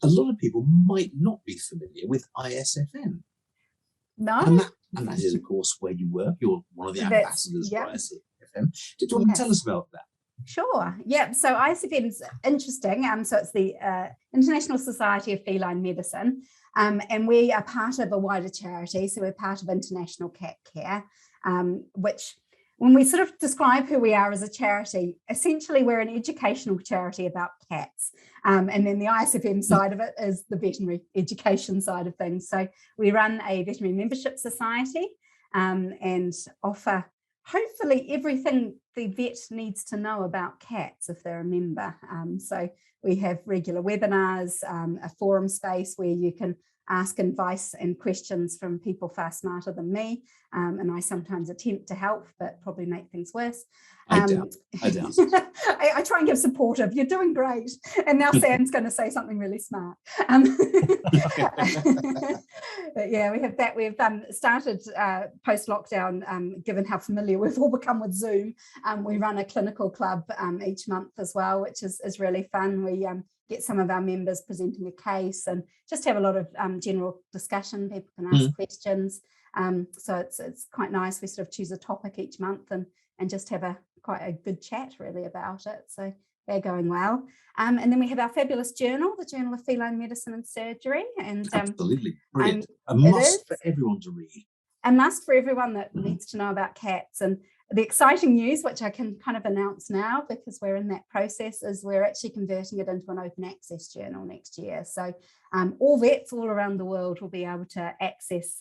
a lot of people might not be familiar with Isfm. No. And that is, of course, where you work. You're one of the ambassadors for Isfm. Do you want to tell us about that? Sure. Yeah. So Isfm is interesting. So it's the International Society of Feline Medicine, and we are part of a wider charity. So we're part of International Cat Care, which, when we sort of describe who we are as a charity, essentially we're an educational charity about cats. And then the Isfm side of it is the veterinary education side of things. So we run a veterinary membership society and offer hopefully everything the vet needs to know about cats if they're a member. So we have regular webinars, a forum space where you can ask advice and questions from people far smarter than me. And I sometimes attempt to help, but probably make things worse. I doubt. I try and give supportive. You're doing great. And now Sam's going to say something really smart. But yeah, we have that. We've started post-lockdown, given how familiar we've all become with Zoom. We run a clinical club each month as well, which is really fun. We get some of our members presenting a case and just have a lot of general discussion. People can ask questions. So it's quite nice. We sort of choose a topic each month and just have quite a good chat really about it. So they're going well. And then we have our fabulous journal, the Journal of Feline Medicine and Surgery. And absolutely brilliant. A must for everyone to read. A must for everyone that needs to know about cats. And the exciting news, which I can kind of announce now because we're in that process, is we're actually converting it into an open access journal next year. So all vets all around the world will be able to access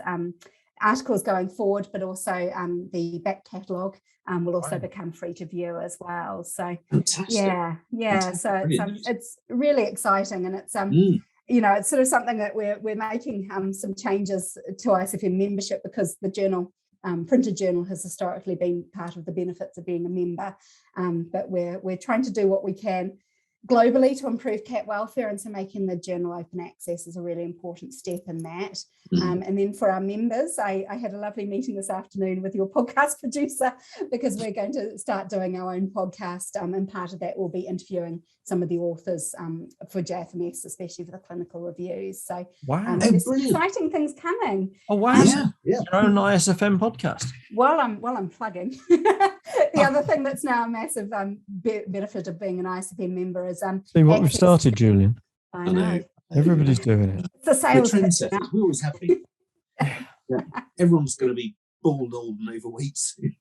articles going forward, but also the back catalogue will also become free to view as well. So fantastic. Yeah. Fantastic. So it's really exciting, and it's it's sort of something that we're making some changes to Isfm membership, because the journal, printed journal, has historically been part of the benefits of being a member, but we're trying to do what we can globally to improve cat welfare, and so making the journal open access is a really important step in that. And then for our members, I had a lovely meeting this afternoon with your podcast producer, because we're going to start doing our own podcast, and part of that will be interviewing some of the authors for JFMS, especially for the clinical reviews. So there's exciting things coming. Oh wow! Your own Isfm podcast. While I'm plugging, the other thing that's now a massive benefit of being an Isfm member is see what we've started, Julian. I know. Everybody's doing it. It's the sales. The trendsetters. We're always happy. Everyone's going to be bald, old, and overweight soon.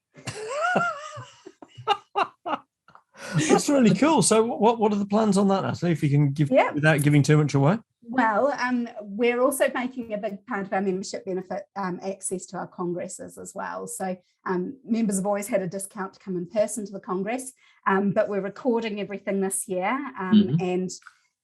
That's really cool. So what are the plans on that, Natalie, if you can give without giving too much away? Well, we're also making a big part of our membership benefit access to our congresses as well. So members have always had a discount to come in person to the Congress, but we're recording everything this year, and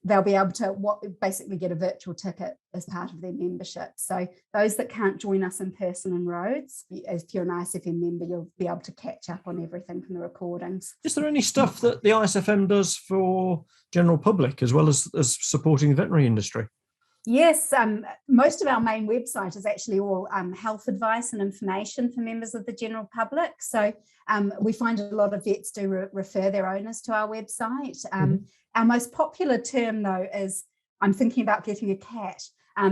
they'll be able to basically get a virtual ticket as part of their membership. So those that can't join us in person in Rhodes, if you're an Isfm member, you'll be able to catch up on everything from the recordings. Is there any stuff that the Isfm does for general public as well as supporting the veterinary industry? Yes, most of our main website is actually all health advice and information for members of the general public. So we find a lot of vets do refer their owners to our website. Our most popular term, though, is I'm thinking about getting a cat.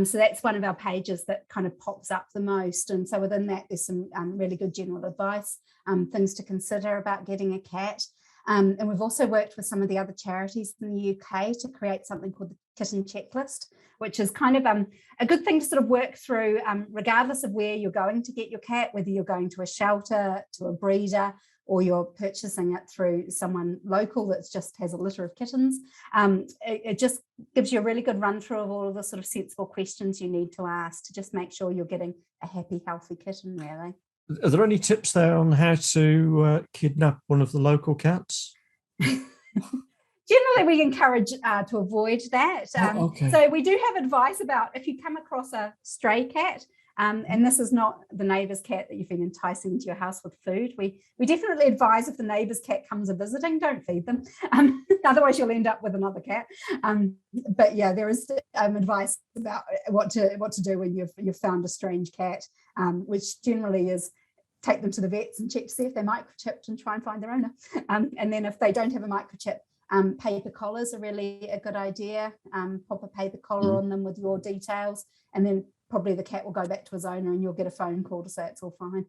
So that's one of our pages that kind of pops up the most. And so within that, there's some really good general advice, things to consider about getting a cat. And we've also worked with some of the other charities in the UK to create something called the Kitten Checklist, which is kind of a good thing to sort of work through, regardless of where you're going to get your cat, whether you're going to a shelter, to a breeder, or you're purchasing it through someone local that just has a litter of kittens. It just gives you a really good run through of all of the sort of sensible questions you need to ask to just make sure you're getting a happy, healthy kitten, really. Are there any tips there on how to kidnap one of the local cats? Generally, we encourage to avoid that. So we do have advice about if you come across a stray cat, and this is not the neighbour's cat that you've been enticing into your house with food. We definitely advise if the neighbour's cat comes visiting, don't feed them. Otherwise, you'll end up with another cat. But yeah, there is advice about what to do when you've found a strange cat, which generally is take them to the vets and check to see if they're microchipped and try and find their owner. And then if they don't have a microchip, Paper collars are really a good idea. Pop a paper collar on them with your details, and then probably the cat will go back to his owner and you'll get a phone call to say it's all fine.